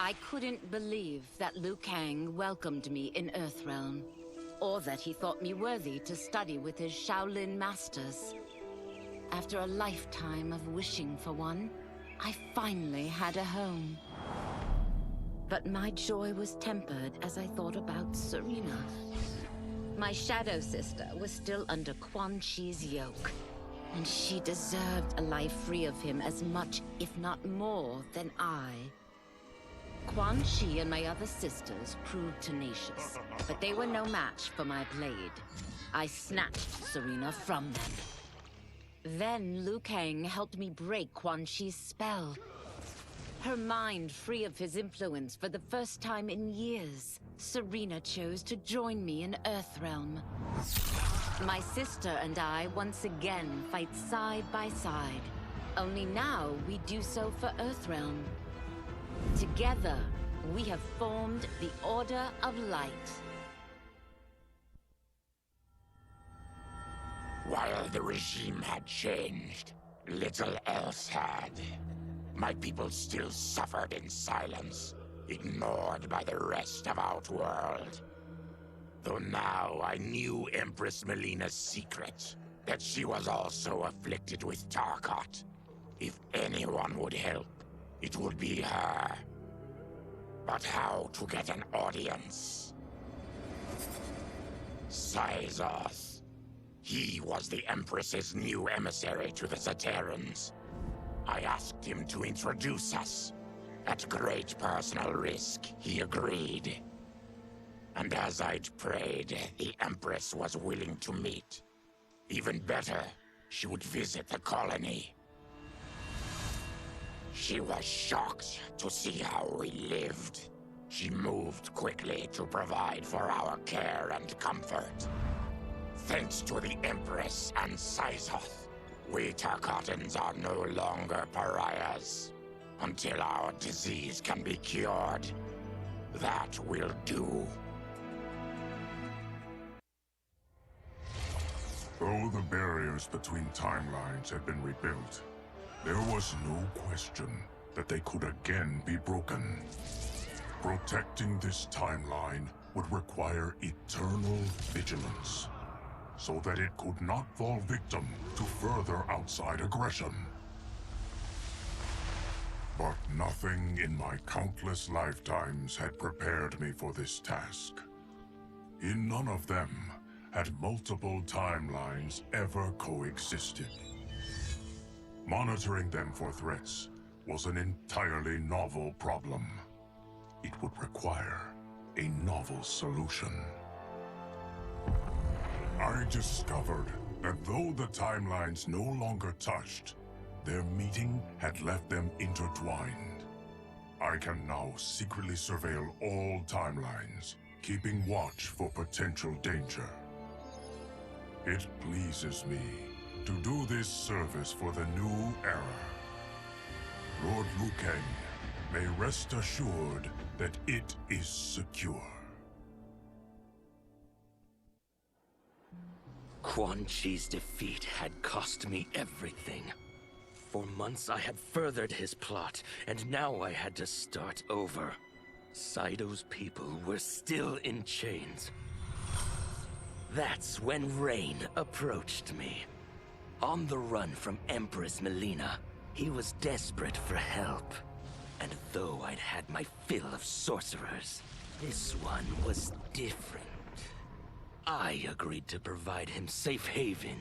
I couldn't believe that Liu Kang welcomed me in Earthrealm, or that he thought me worthy to study with his Shaolin masters. After a lifetime of wishing for one, I finally had a home. But my joy was tempered as I thought about Serena. My shadow sister was still under Quan Chi's yoke, and she deserved a life free of him as much, if not more, than I. Quan Chi and my other sisters proved tenacious, but they were no match for my blade. I snatched Serena from them. Then Liu Kang helped me break Quan Chi's spell. Her mind free of his influence for the first time in years, Serena chose to join me in Earthrealm. My sister and I once again fight side by side. Only now we do so for Earthrealm. Together, we have formed the Order of Light. While the regime had changed, little else had. My people still suffered in silence, ignored by the rest of Outworld. Though now I knew Empress Melina's secret, that she was also afflicted with Tarkat. If anyone would help, it would be her. But how to get an audience? Syzoth. He was the Empress's new emissary to the Zaterrans. I asked him to introduce us. At great personal risk, he agreed. And as I'd prayed, the Empress was willing to meet. Even better, she would visit the colony. She was shocked to see how we lived. She moved quickly to provide for our care and comfort. Thanks to the Empress and Syzoth, we Tarkatans are no longer pariahs. Until our disease can be cured, that will do. Though the barriers between timelines had been rebuilt, there was no question that they could again be broken. Protecting this timeline would require eternal vigilance, so that it could not fall victim to further outside aggression. But nothing in my countless lifetimes had prepared me for this task. In none of them had multiple timelines ever coexisted. Monitoring them for threats was an entirely novel problem. It would require a novel solution. I discovered that though the timelines no longer touched, their meeting had left them intertwined. I can now secretly surveil all timelines, keeping watch for potential danger. It pleases me to do this service for the new era. Lord Liu Kang may rest assured that it is secure. Quan Chi's defeat had cost me everything. For months I had furthered his plot, and now I had to start over. Saito's people were still in chains. That's when Rain approached me. On the run from Empress Melina, he was desperate for help. And though I'd had my fill of sorcerers, this one was different. I agreed to provide him safe haven.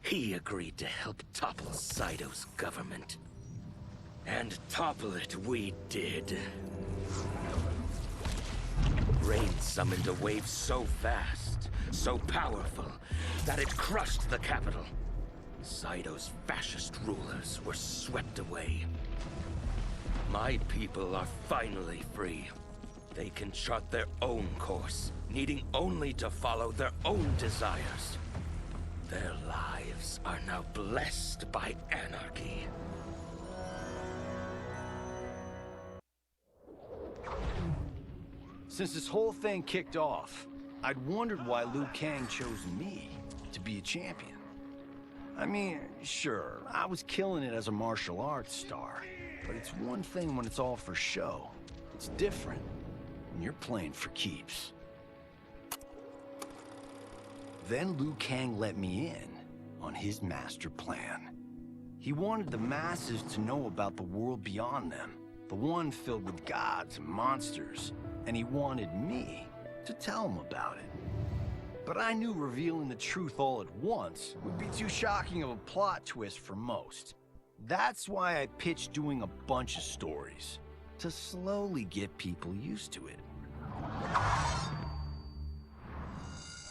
He agreed to help topple Saito's government. And topple it we did. Rain summoned a wave so vast, so powerful, that it crushed the capital. Saito's fascist rulers were swept away. My people are finally free. They can chart their own course, needing only to follow their own desires. Their lives are now blessed by anarchy. Since this whole thing kicked off, I'd wondered why Liu Kang chose me to be a champion. I mean, sure, I was killing it as a martial arts star, but it's one thing when it's all for show. It's different, and you're playing for keeps. Then Liu Kang let me in on his master plan. He wanted the masses to know about the world beyond them, the one filled with gods and monsters, and he wanted me to tell him about it. But I knew revealing the truth all at once would be too shocking of a plot twist for most. That's why I pitched doing a bunch of stories, to slowly get people used to it.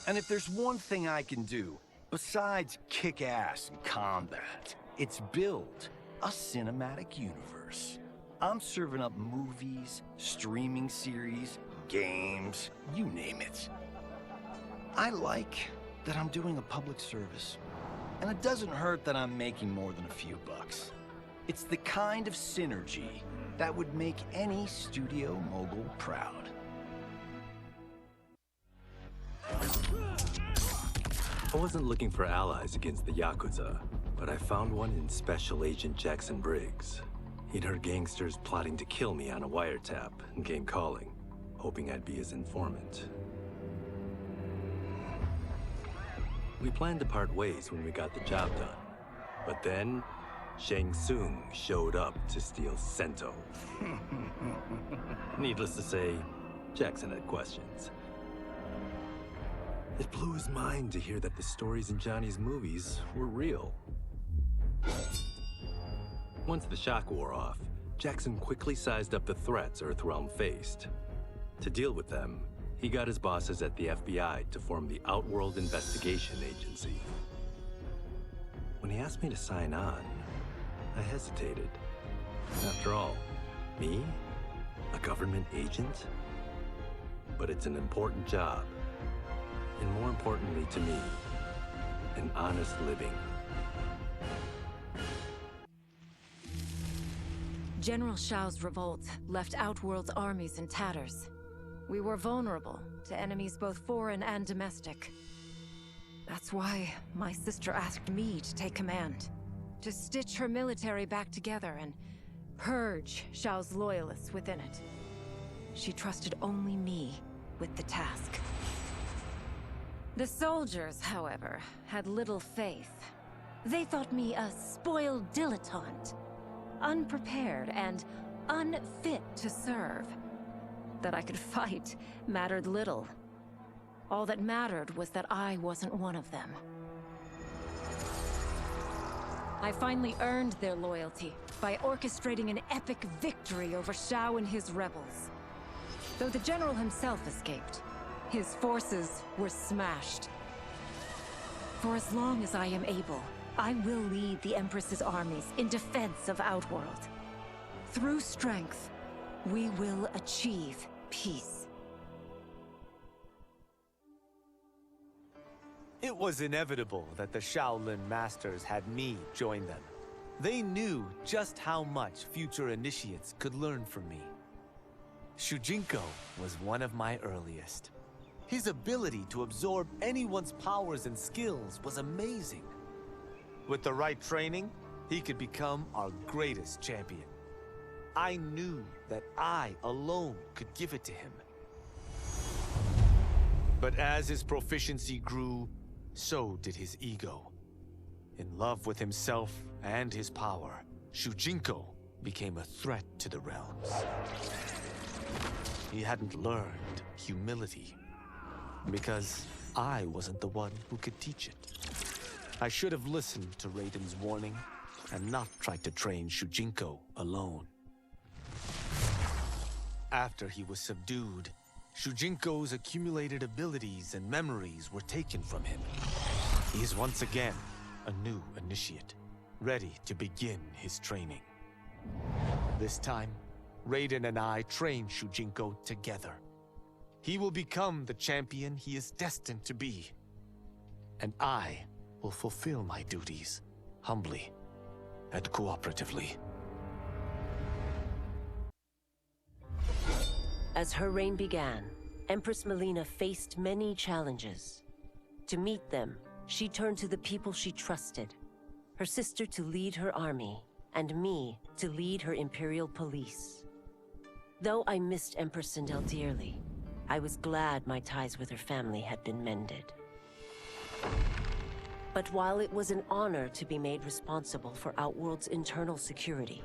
And if there's one thing I can do, besides kick ass in combat, it's build a cinematic universe. I'm serving up movies, streaming series, games, you name it. I like that I'm doing a public service. And it doesn't hurt that I'm making more than a few bucks. It's the kind of synergy that would make any studio mogul proud. I wasn't looking for allies against the Yakuza, but I found one in Special Agent Jackson Briggs. He'd heard gangsters plotting to kill me on a wiretap and came calling, hoping I'd be his informant. We planned to part ways when we got the job done. But then, Shang Tsung showed up to steal Sento. Needless to say, Jackson had questions. It blew his mind to hear that the stories in Johnny's movies were real. Once the shock wore off, Jackson quickly sized up the threats Earthrealm faced. To deal with them, he got his bosses at the FBI to form the Outworld Investigation Agency. When he asked me to sign on, I hesitated. After all, me? A government agent? But it's an important job. And more importantly to me, an honest living. General Shao's revolt left Outworld's armies in tatters. We were vulnerable to enemies both foreign and domestic. That's why my sister asked me to take command, to stitch her military back together and purge Shao's loyalists within it. She trusted only me with the task. The soldiers, however, had little faith. They thought me a spoiled dilettante, unprepared and unfit to serve. That I could fight mattered little. All that mattered was that I wasn't one of them. I finally earned their loyalty by orchestrating an epic victory over Shao and his rebels. Though the general himself escaped, his forces were smashed. For as long as I am able, I will lead the Empress's armies in defense of Outworld. Through strength, we will achieve peace. It was inevitable that the Shaolin Masters had me join them. They knew just how much future initiates could learn from me. Shujinko was one of my earliest. His ability to absorb anyone's powers and skills was amazing. With the right training, he could become our greatest champion. I knew that I alone could give it to him. But as his proficiency grew, so did his ego. In love with himself and his power, Shujinko became a threat to the realms. He hadn't learned humility, because I wasn't the one who could teach it. I should have listened to Raiden's warning and not tried to train Shujinko alone. After he was subdued, Shujinko's accumulated abilities and memories were taken from him. He is once again a new initiate, ready to begin his training. This time, Raiden and I train Shujinko together. He will become the champion he is destined to be. And I will fulfill my duties, humbly and cooperatively. As her reign began, Empress Melina faced many challenges. To meet them, she turned to the people she trusted. Her sister to lead her army, and me to lead her Imperial police. Though I missed Empress Sindel dearly, I was glad my ties with her family had been mended. But while it was an honor to be made responsible for Outworld's internal security,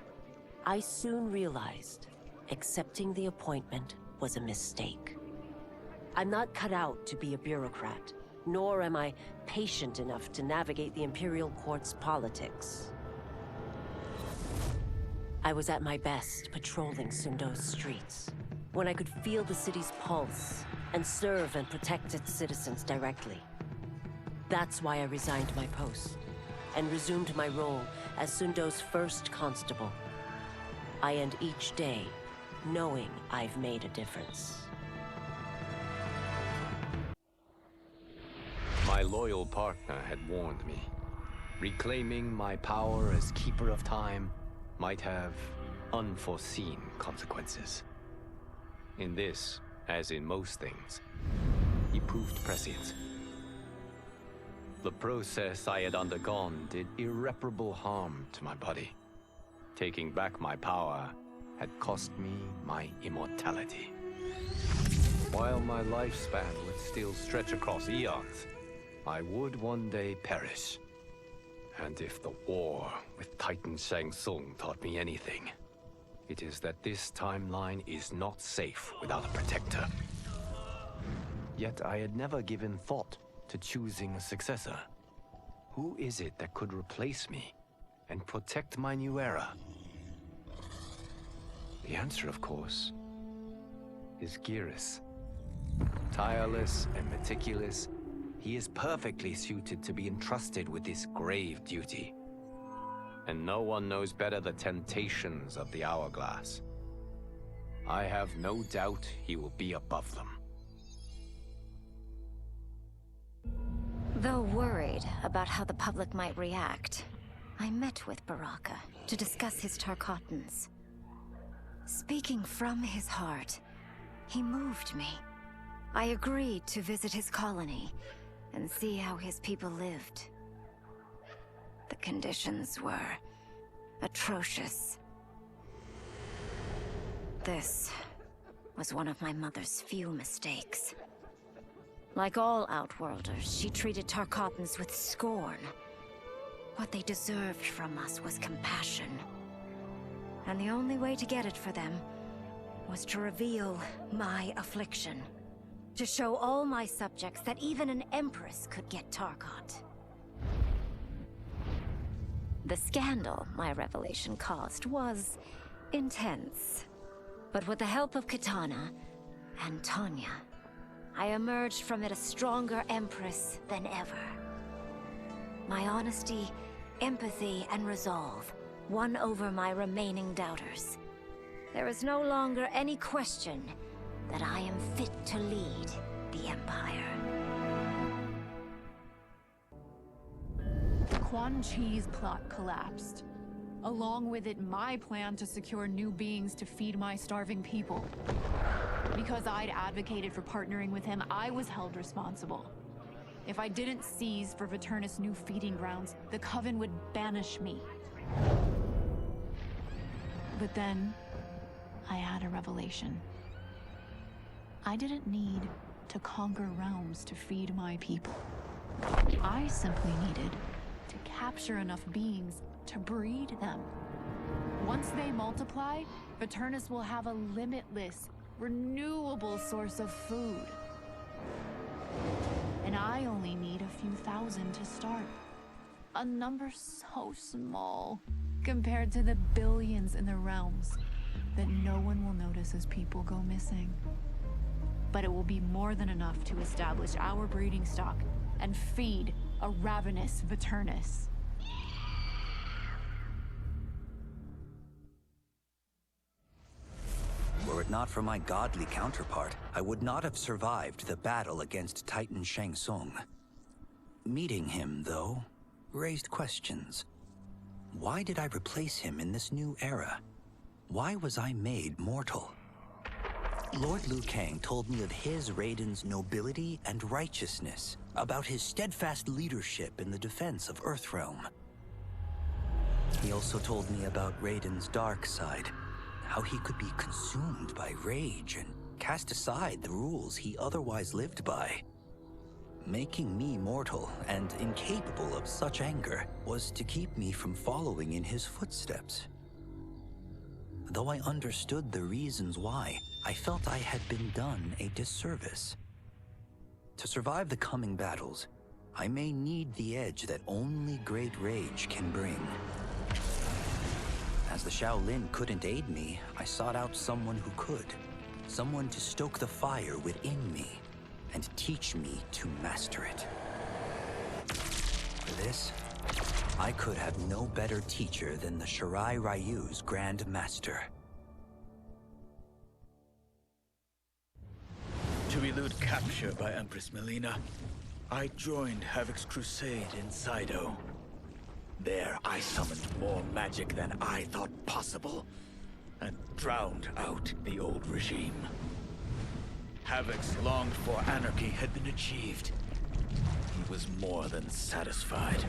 I soon realized accepting the appointment was a mistake. I'm not cut out to be a bureaucrat, nor am I patient enough to navigate the Imperial Court's politics. I was at my best patrolling Sundo's streets, when I could feel the city's pulse and serve and protect its citizens directly. That's why I resigned my post and resumed my role as Sundo's first constable. I end each day knowing I've made a difference. My loyal partner had warned me. Reclaiming my power as Keeper of Time might have unforeseen consequences. In this, as in most things, he proved prescient. The process I had undergone did irreparable harm to my body. Taking back my power had cost me my immortality. While my lifespan would still stretch across eons, I would one day perish. And if the war with Titan Shang Tsung taught me anything, it is that this timeline is not safe without a protector. Yet I had never given thought to choosing a successor. Who is it that could replace me and protect my new era? The answer, of course, is Geras. Tireless and meticulous, he is perfectly suited to be entrusted with this grave duty. And no one knows better the temptations of the hourglass. I have no doubt he will be above them. Though worried about how the public might react, I met with Baraka to discuss his Tarkatans. Speaking from his heart, he moved me. I agreed to visit his colony and see how his people lived. The conditions were atrocious. This was one of my mother's few mistakes. Like all Outworlders, she treated Tarkatans with scorn. What they deserved from us was compassion. And the only way to get it for them was to reveal my affliction. To show all my subjects that even an Empress could get Tarkat. The scandal my revelation caused was intense. But with the help of Kitana and Tanya, I emerged from it a stronger Empress than ever. My honesty, empathy, and resolve won over my remaining doubters. There is no longer any question that I am fit to lead the Empire. Quan Chi's plot collapsed. Along with it, my plan to secure new beings to feed my starving people. Because I'd advocated for partnering with him, I was held responsible. If I didn't seize for Viternus' new feeding grounds, the Coven would banish me. But then, I had a revelation. I didn't need to conquer realms to feed my people. I simply needed to capture enough beings to breed them. Once they multiply, Viternus will have a limitless, renewable source of food. And I only need a few thousand to start. A number so small compared to the billions in the realms that no one will notice as people go missing. But it will be more than enough to establish our breeding stock and feed a ravenous Viternus. Were it not for my godly counterpart, I would not have survived the battle against Titan Shang Tsung. Meeting him, though, raised questions. Why did I replace him in this new era? Why was I made mortal? Lord Liu Kang told me of his Raiden's nobility and righteousness, about his steadfast leadership in the defense of Earthrealm. He also told me about Raiden's dark side, how he could be consumed by rage and cast aside the rules he otherwise lived by. Making me mortal and incapable of such anger was to keep me from following in his footsteps. Though I understood the reasons why, I felt I had been done a disservice. To survive the coming battles, I may need the edge that only great rage can bring. As the Shaolin couldn't aid me, I sought out someone who could. Someone to stoke the fire within me and teach me to master it. For this, I could have no better teacher than the Shirai Ryu's Grand Master. To elude capture by Empress Melina, I joined Havoc's crusade in Saido. There, I summoned more magic than I thought possible, and drowned out the old regime. Havoc's longed-for anarchy had been achieved. He was more than satisfied.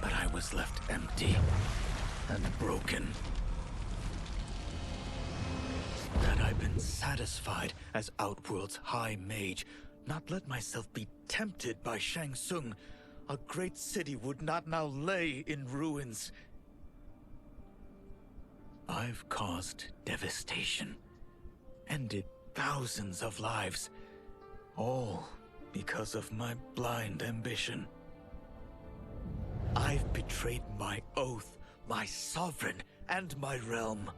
But I was left empty and broken. Had I been satisfied as Outworld's High Mage, not let myself be tempted by Shang Tsung, a great city would not now lay in ruins. I've caused devastation, ended thousands of lives, all because of my blind ambition. I've betrayed my oath, my sovereign, and my realm.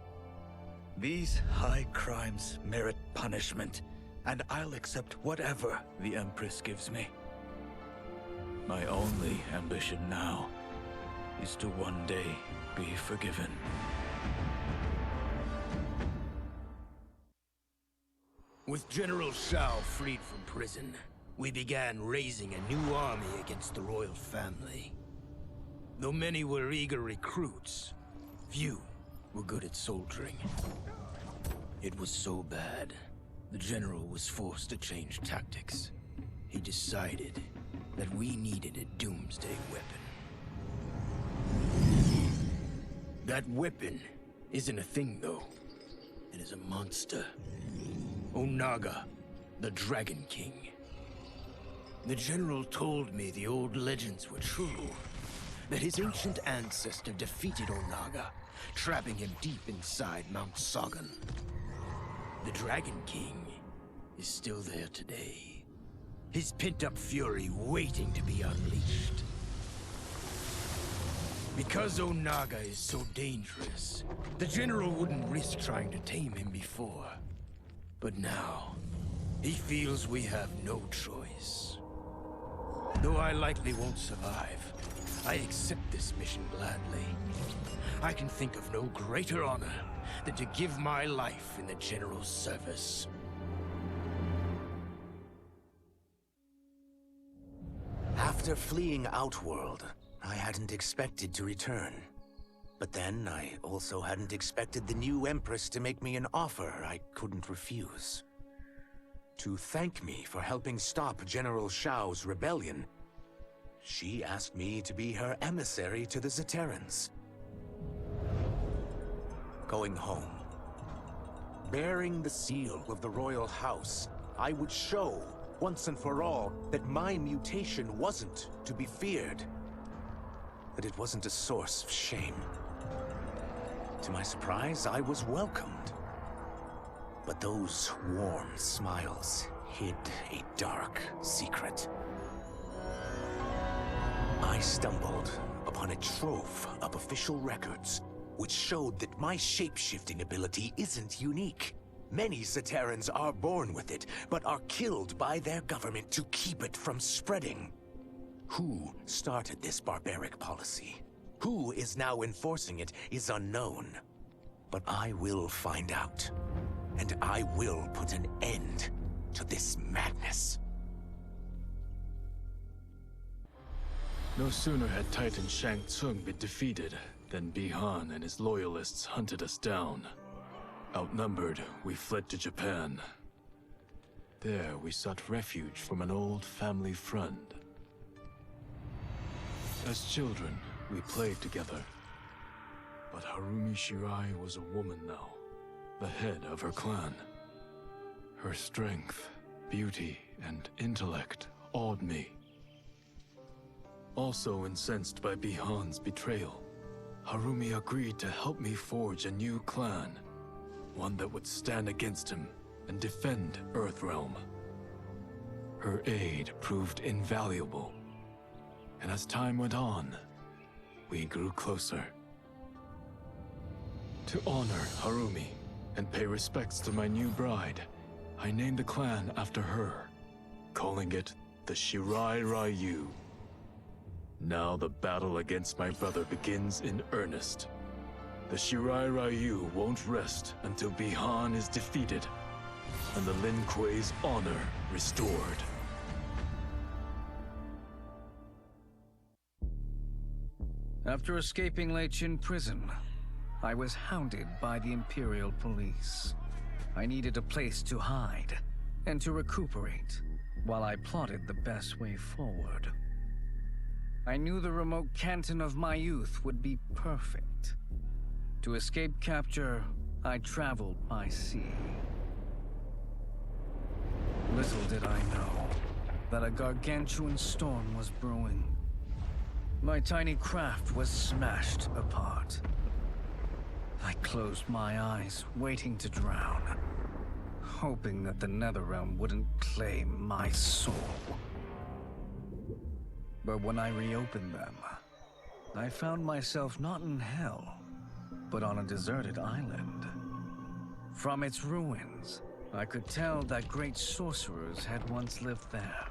These high crimes merit punishment, and I'll accept whatever the Empress gives me. My only ambition now is to one day be forgiven. With General Shao freed from prison, we began raising a new army against the royal family. Though many were eager recruits, few were good at soldiering. It was so bad, the general was forced to change tactics. He decided that we needed a doomsday weapon. That weapon isn't a thing, though. It is a monster. Onaga, the Dragon King. The general told me the old legends were true. That his ancient ancestor defeated Onaga, trapping him deep inside Mount Sagan. The Dragon King is still there today. His pent-up fury waiting to be unleashed. Because Onaga is so dangerous, the general wouldn't risk trying to tame him before. But now, he feels we have no choice. Though I likely won't survive, I accept this mission gladly. I can think of no greater honor than to give my life in the general's service. After fleeing Outworld, I hadn't expected to return. But then, I also hadn't expected the new Empress to make me an offer I couldn't refuse. To thank me for helping stop General Shao's rebellion, she asked me to be her emissary to the Zaterrans. Going home, bearing the seal of the royal house, I would show, once and for all, that my mutation wasn't to be feared. That it wasn't a source of shame. To my surprise, I was welcomed. But those warm smiles hid a dark secret. I stumbled upon a trove of official records, which showed that my shape-shifting ability isn't unique. Many Zaterrans are born with it, but are killed by their government to keep it from spreading. Who started this barbaric policy? Who is now enforcing it is unknown. But I will find out. And I will put an end to this madness. No sooner had Titan Shang Tsung been defeated than Bihan and his loyalists hunted us down. Outnumbered, we fled to Japan. There, we sought refuge from an old family friend. As children, we played together. But Harumi Shirai was a woman now, the head of her clan. Her strength, beauty, and intellect awed me. Also incensed by Bihan's betrayal, Harumi agreed to help me forge a new clan, one that would stand against him and defend Earthrealm. Her aid proved invaluable, and as time went on, we grew closer. To honor Harumi and pay respects to my new bride, I named the clan after her, calling it the Shirai Ryu. Now the battle against my brother begins in earnest. The Shirai Ryu won't rest until Bihan is defeated and the Lin Kuei's honor restored. After escaping Lei Chin prison, I was hounded by the Imperial Police. I needed a place to hide and to recuperate while I plotted the best way forward. I knew the remote canton of my youth would be perfect. To escape capture, I traveled by sea. Little did I know that a gargantuan storm was brewing. My tiny craft was smashed apart. I closed my eyes, waiting to drown, hoping that the Netherrealm wouldn't claim my soul. But when I reopened them, I found myself not in hell, but on a deserted island. From its ruins, I could tell that great sorcerers had once lived there.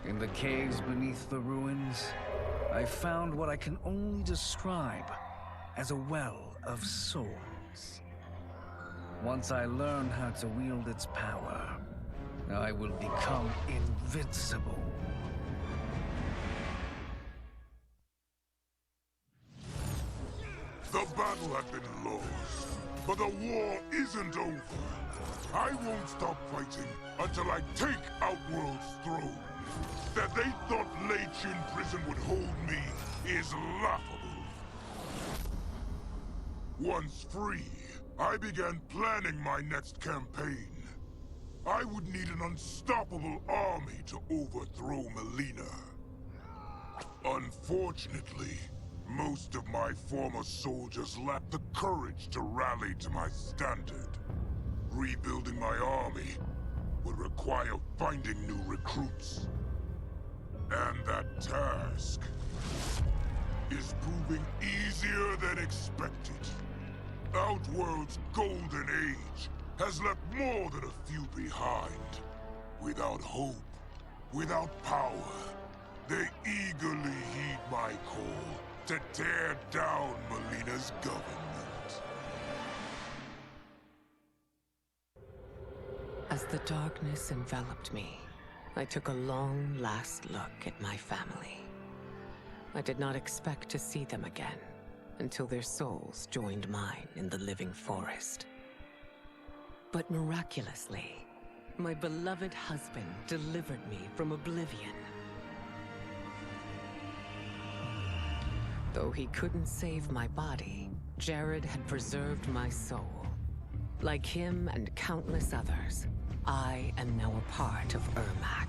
In the caves beneath the ruins, I found what I can only describe as a well of souls. Once I learn how to wield its power, I will become invincible. The battle had been lost, but the war isn't over. I won't stop fighting until I take Outworld's throne. That they thought Lei Chin prison would hold me is laughable. Once free, I began planning my next campaign. I would need an unstoppable army to overthrow Melina. Unfortunately, most of my former soldiers lacked the courage to rally to my standard. Rebuilding my army would require finding new recruits. And that task is proving easier than expected. Outworld's golden age has left more than a few behind. Without hope, without power, they eagerly heed my call to tear down Melina's government. As the darkness enveloped me, I took a long last look at my family. I did not expect to see them again until their souls joined mine in the living forest. But miraculously, my beloved husband delivered me from oblivion. Though he couldn't save my body, Jared had preserved my soul. Like him and countless others, I am now a part of Ermac.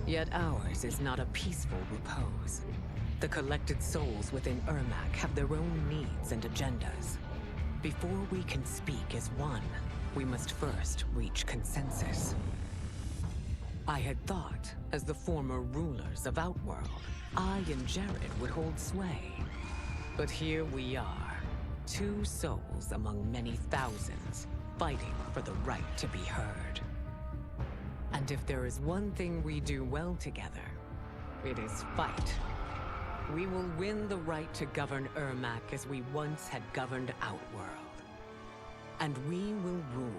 Yet ours is not a peaceful repose. The collected souls within Ermac have their own needs and agendas. Before we can speak as one, we must first reach consensus. I had thought, as the former rulers of Outworld, I and Jared would hold sway. But here we are, two souls among many thousands, fighting for the right to be heard. And if there is one thing we do well together, it is fight. We will win the right to govern Ermac as we once had governed Outworld. And we will rule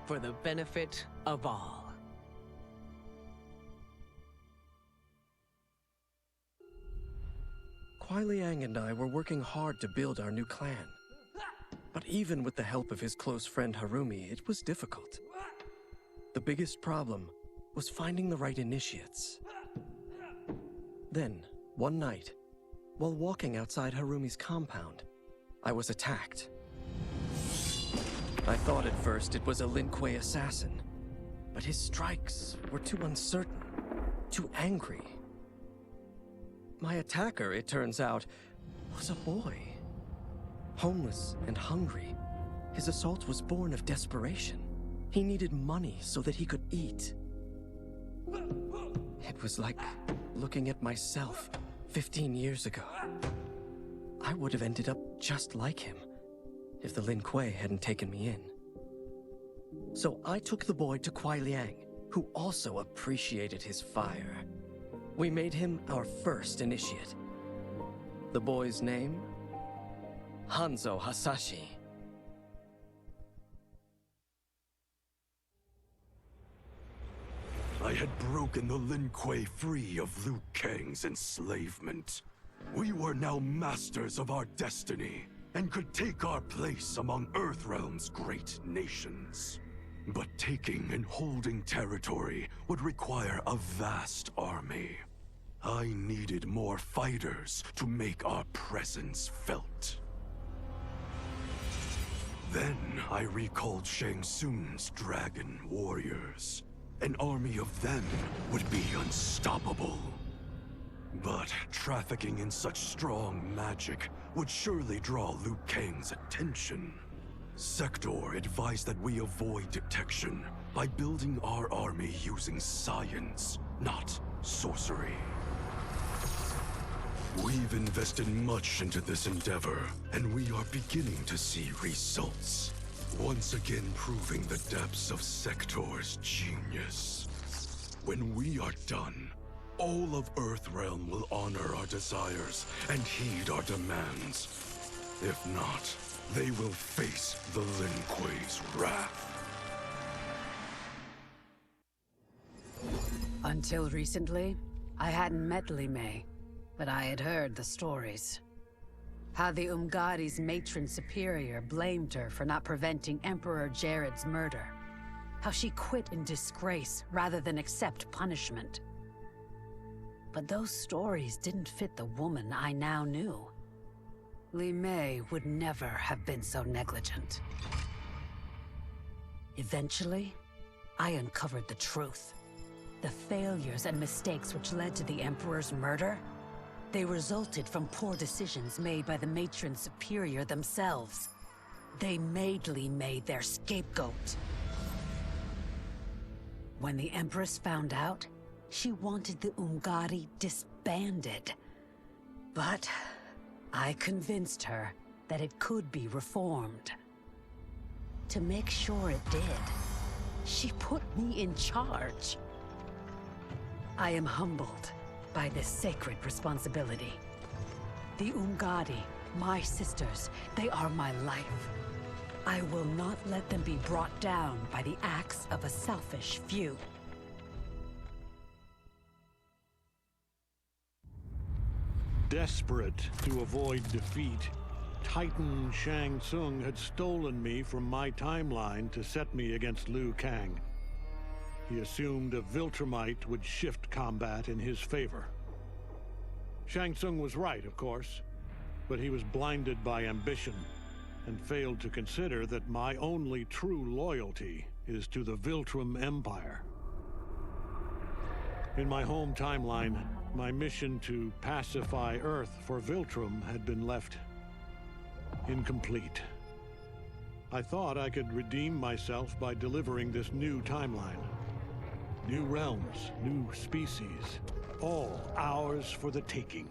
for the benefit of all. Kuai Liang and I were working hard to build our new clan. But even with the help of his close friend Harumi, it was difficult. The biggest problem was finding the right initiates. Then, one night, While walking outside Harumi's compound, I was attacked. I thought at first it was a Lin Kuei assassin, but his strikes were too uncertain, too angry. My attacker, it turns out, was a boy. Homeless and hungry, his assault was born of desperation. He needed money so that he could eat. It was like looking at myself 15 years ago. I would have ended up just like him if the Lin Kuei hadn't taken me in. So I took the boy to Kuai Liang, who also appreciated his fire. We made him our first initiate. The boy's name? Hanzo Hasashi. I had broken the Lin Kuei free of Liu Kang's enslavement. We were now masters of our destiny, and could take our place among Earthrealm's great nations. But taking and holding territory would require a vast army. I needed more fighters to make our presence felt. Then I recalled Shang Tsung's dragon warriors. An army of them would be unstoppable. But trafficking in such strong magic would surely draw Liu Kang's attention. Sector advised that we avoid detection by building our army using science, not sorcery. We've invested much into this endeavor, and we are beginning to see results. Once again proving the depths of Sector's genius. When we are done, all of Earthrealm will honor our desires and heed our demands. If not, they will face the Lin Kuei's wrath. Until recently, I hadn't met Li Mei, but I had heard the stories. How the Umgadi's matron superior blamed her for not preventing Emperor Jared's murder. How she quit in disgrace rather than accept punishment. But those stories didn't fit the woman I now knew. Li Mei would never have been so negligent. Eventually, I uncovered the truth. The failures and mistakes which led to the Emperor's murder, they resulted from poor decisions made by the matron superior themselves. They made Li Mei their scapegoat. When the Empress found out, she wanted the Umgadi disbanded. But I convinced her that it could be reformed. To make sure it did, she put me in charge. I am humbled by this sacred responsibility. The Umgadi, my sisters, they are my life. I will not let them be brought down by the acts of a selfish few. Desperate to avoid defeat, Titan Shang Tsung had stolen me from my timeline to set me against Liu Kang. He assumed a Viltrumite would shift combat in his favor. Shang Tsung was right, of course, but he was blinded by ambition and failed to consider that my only true loyalty is to the Viltrum Empire. In my home timeline, my mission to pacify Earth for Viltrum had been left incomplete. I thought I could redeem myself by delivering this new timeline. New realms, new species, all ours for the taking.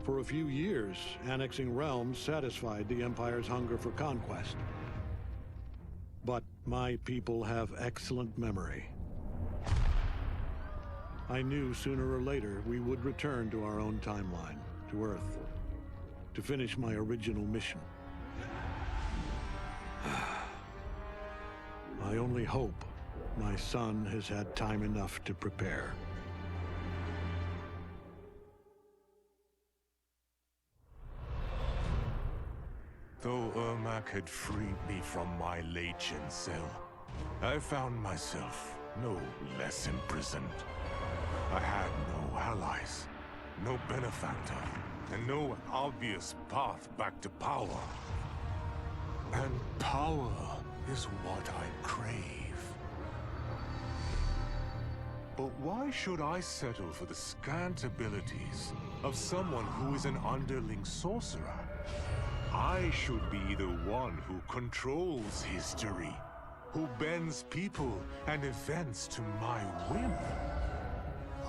For a few years, annexing realms satisfied the Empire's hunger for conquest. But my people have excellent memory. I knew sooner or later we would return to our own timeline, to Earth, to finish my original mission. I only hope my son has had time enough to prepare. Though Ermac had freed me from my Legion cell, I found myself no less imprisoned. I had no allies, no benefactor, and no obvious path back to power. And power is what I crave. But why should I settle for the scant abilities of someone who is an underling sorcerer? I should be the one who controls history, who bends people and events to my whim.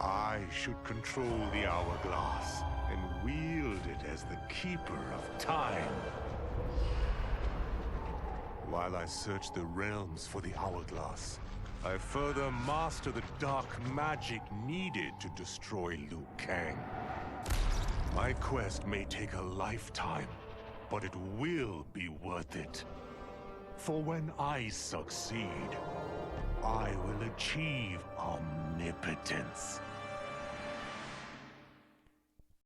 I should control the hourglass and wield it as the keeper of time. While I search the realms for the hourglass, I further master the dark magic needed to destroy Liu Kang. My quest may take a lifetime, but it will be worth it. For when I succeed, I will achieve omnipotence.